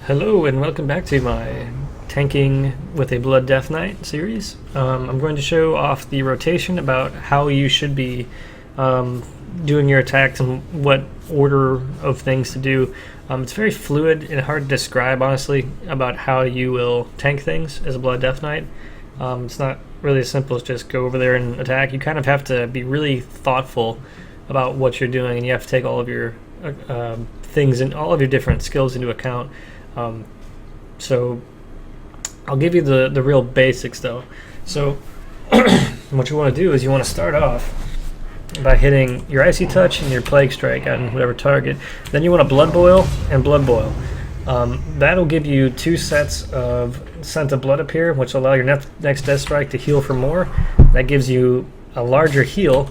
Hello and welcome back to my Tanking with a Blood Death Knight series. I'm going to show off the rotation about how you should be doing your attacks and what order of things to do. It's very fluid and hard to describe, honestly, about how you will tank things as a Blood Death Knight. It's not really as simple as just go over there and attack. You kind of have to be really thoughtful about what you're doing, and you have to take all of your things and all of your different skills into account. So I'll give you the real basics though. So what you want to do is you want to start off by hitting your Icy Touch and your Plague Strike on whatever target. Then you want to Blood Boil and Blood Boil. That'll give you 2 sets of Scent of Blood up here, which will allow your next Death Strike to heal for more. That gives you a larger heal,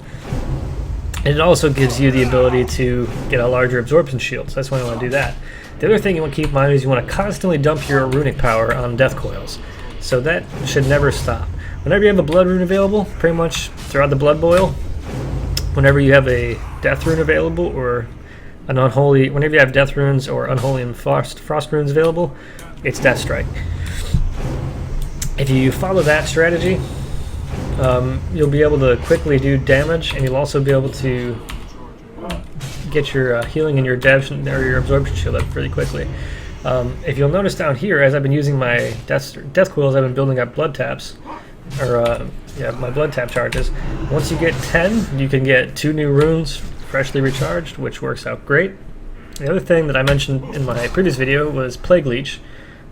and it also gives you the ability to get a larger absorption shield, so that's why you want to do that. The other thing you want to keep in mind is you want to constantly dump your runic power on death coils, so that should never stop. Whenever you have a blood rune available, pretty much throughout the blood boil, whenever you have a death rune available or an unholy, whenever you have death runes or unholy and frost runes available, it's death strike. If you follow that strategy, you'll be able to quickly do damage, and you'll also be able to get your healing and your your absorption shield up pretty quickly. If you'll notice down here, as I've been using my death coils, I've been building up blood taps, or my blood tap charges. Once you get 10, you can get 2 new runes freshly recharged, which works out great. The other thing that I mentioned in my previous video was Plague Leech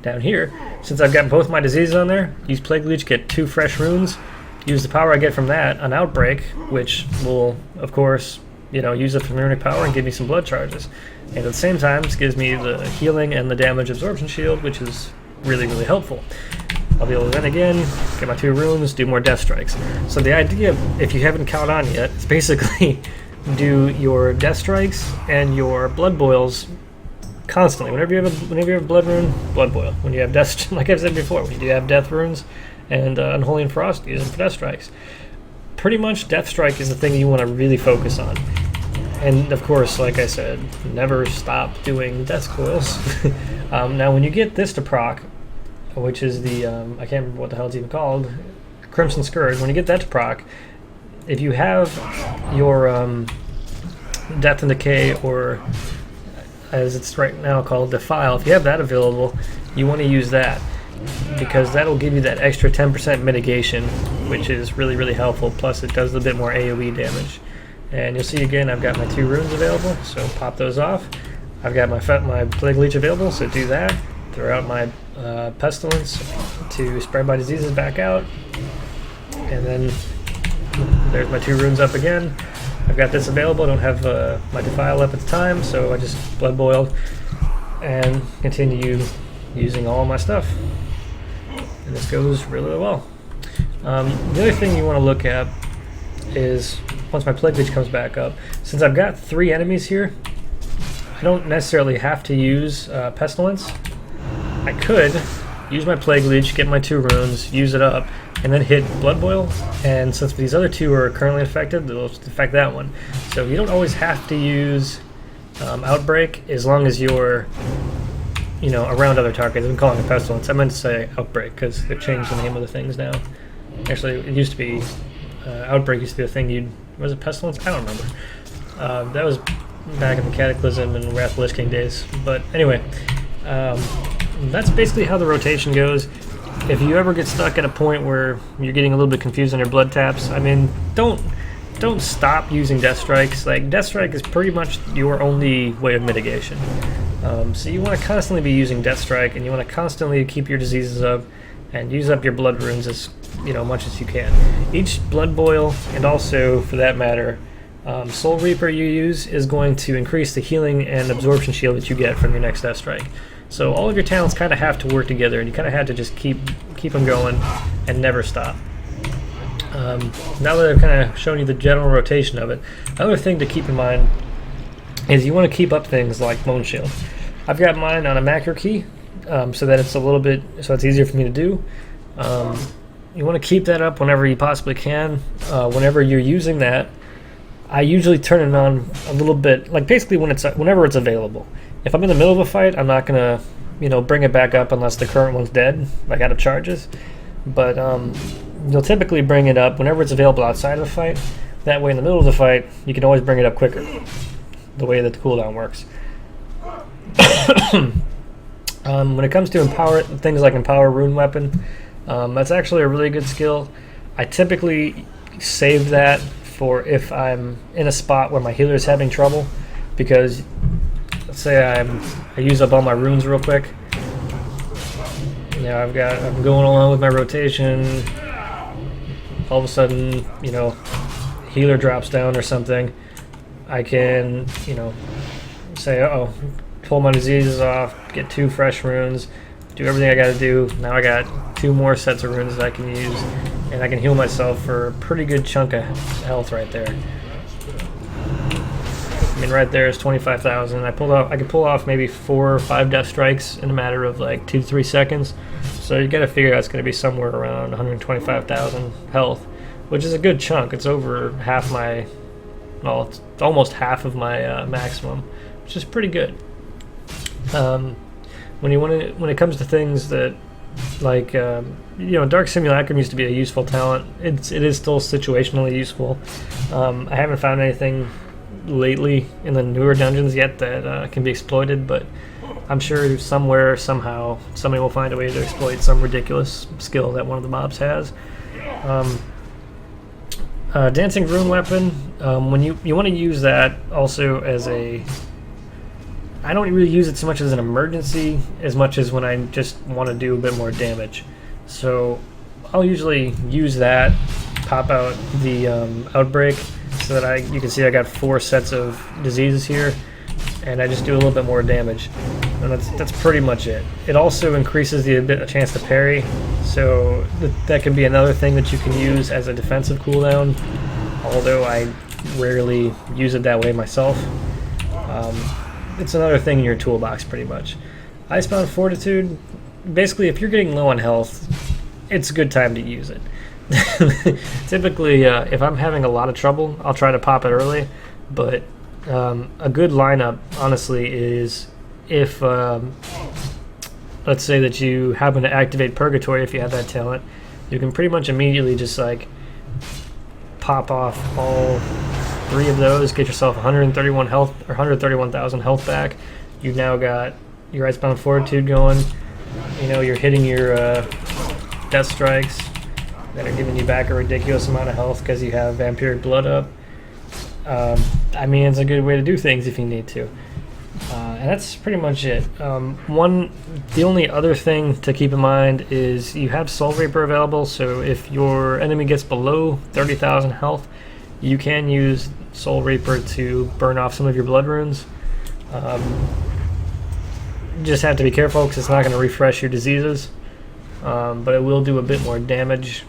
down here. Since I've got both my diseases on there, use Plague Leech, get 2 fresh runes, use the power I get from that on Outbreak, which will, of course, use up some runic power and give me some blood charges. And at the same time, this gives me the healing and the damage absorption shield, which is really, really helpful. I'll be able to then again get my 2 runes, do more death strikes. So the idea, if you haven't caught on yet, is basically do your death strikes and your blood boils constantly. Whenever you have a blood rune, blood boil. When you have death, like I've said before, when you do have death runes and unholy and frost, use them for death strikes. Pretty much death strike is the thing you want to really focus on. And of course, like I said, never stop doing death coils. Now when you get this to proc, which is the, I can't remember what the hell it's even called, Crimson Scourge, when you get that to proc, if you have your Death and Decay, or as it's right now called Defile, if you have that available, you want to use that, because that'll give you that extra 10% mitigation, which is really, really helpful. Plus it does a bit more AoE damage. And you'll see again, I've got my 2 runes available, so pop those off. I've got my Plague Leech available, so do that. Throw out my Pestilence to spread my diseases back out. And then there's my 2 runes up again. I've got this available. I don't have my Defile up at the time, so I just blood boiled and continue using all my stuff. And this goes really, really well. The other thing you want to look at is, once my Plague Leech comes back up, since I've got 3 enemies here, I don't necessarily have to use Pestilence. I could use my Plague Leech, get my 2 runes, use it up, and then hit Blood Boil, and since these other 2 are currently infected, they'll affect that one. So you don't always have to use Outbreak, as long as you're around other targets. I'm calling it Pestilence. I meant to say Outbreak, because they've changed the name of the things now. Actually, it used to be, Outbreak used to be a thing was it Pestilence? I don't remember. That was back in the Cataclysm and Wrath of the Lich King days. But anyway, that's basically how the rotation goes. If you ever get stuck at a point where you're getting a little bit confused on your blood taps, I mean, don't stop using Death Strikes. Like, Death Strike is pretty much your only way of mitigation. So you want to constantly be using Death Strike, and you want to constantly keep your diseases up and use up your blood runes as much as you can. Each blood boil, and also for that matter, Soul Reaper you use, is going to increase the healing and absorption shield that you get from your next Death Strike. So all of your talents kind of have to work together, and you kind of have to just keep them going and never stop. Now that I've kind of shown you the general rotation of it, another thing to keep in mind is you want to keep up things like Bone Shield. I've got mine on a macro key, so that it's easier for me to do. You want to keep that up whenever you possibly can. Whenever you're using that, I usually turn it on a little bit, like basically whenever it's available. If I'm in the middle of a fight, I'm not gonna bring it back up unless the current one's dead, like out of charges. But you'll typically bring it up whenever it's available outside of a fight. That way in the middle of the fight, you can always bring it up quicker, the way that the cooldown works. When it comes to things like Empower Rune Weapon, that's actually a really good skill. I typically save that for if I'm in a spot where my healer is having trouble, because let's say I use up all my runes real quick. I'm going along with my rotation. All of a sudden, healer drops down or something. I can, say, uh-oh, pull my diseases off, get 2 fresh runes, do everything I gotta do. Now I got 2 more sets of runes that I can use, and I can heal myself for a pretty good chunk of health right there. I mean, right there is 25,000. I could pull off maybe 4 or 5 death strikes in a matter of like 2 to 3 seconds. So you gotta figure out it's gonna be somewhere around 125,000 health, which is a good chunk. It's over half my, well, it's almost half of my maximum, which is pretty good. When it comes to things that, like, Dark Simulacrum used to be a useful talent. It is still situationally useful. I haven't found anything lately in the newer dungeons yet that can be exploited, but I'm sure somewhere, somehow, somebody will find a way to exploit some ridiculous skill that one of the mobs has. Dancing Rune Weapon, when you want to use that also as a... I don't really use it so much as an emergency as much as when I just want to do a bit more damage. So I'll usually use that, pop out the outbreak, so that you can see I got 4 sets of diseases here, and I just do a little bit more damage. And that's pretty much it. It also increases a chance to parry, so that can be another thing that you can use as a defensive cooldown, although I rarely use it that way myself. It's another thing in your toolbox, pretty much. Icebound Fortitude, basically, if you're getting low on health, it's a good time to use it. Typically, if I'm having a lot of trouble, I'll try to pop it early, but a good lineup, honestly, is if, let's say that you happen to activate Purgatory if you have that talent, you can pretty much immediately just, like, pop off all 3 of those, get yourself 131 health or 131,000 health back. You've now got your Icebound Fortitude going. You're hitting your death strikes that are giving you back a ridiculous amount of health because you have Vampiric Blood up. I mean, it's a good way to do things if you need to. And that's pretty much it. The only other thing to keep in mind is you have Soul Reaper available, so if your enemy gets below 30,000 health, you can use Soul Reaper to burn off some of your blood runes. You just have to be careful because it's not going to refresh your diseases, but it will do a bit more damage,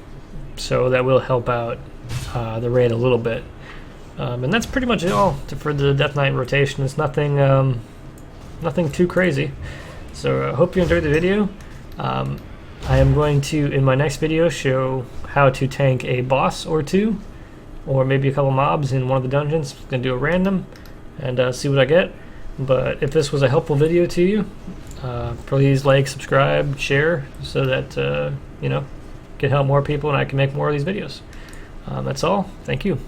so that will help out the raid a little bit. And that's pretty much it all for the Death Knight rotation. It's nothing too crazy. So I hope you enjoyed the video. I am going to, in my next video, show how to tank a boss or 2, or maybe a couple mobs in one of the dungeons. I'm going to do a random and see what I get. But if this was a helpful video to you, please like, subscribe, share, so that can help more people and I can make more of these videos. That's all. Thank you.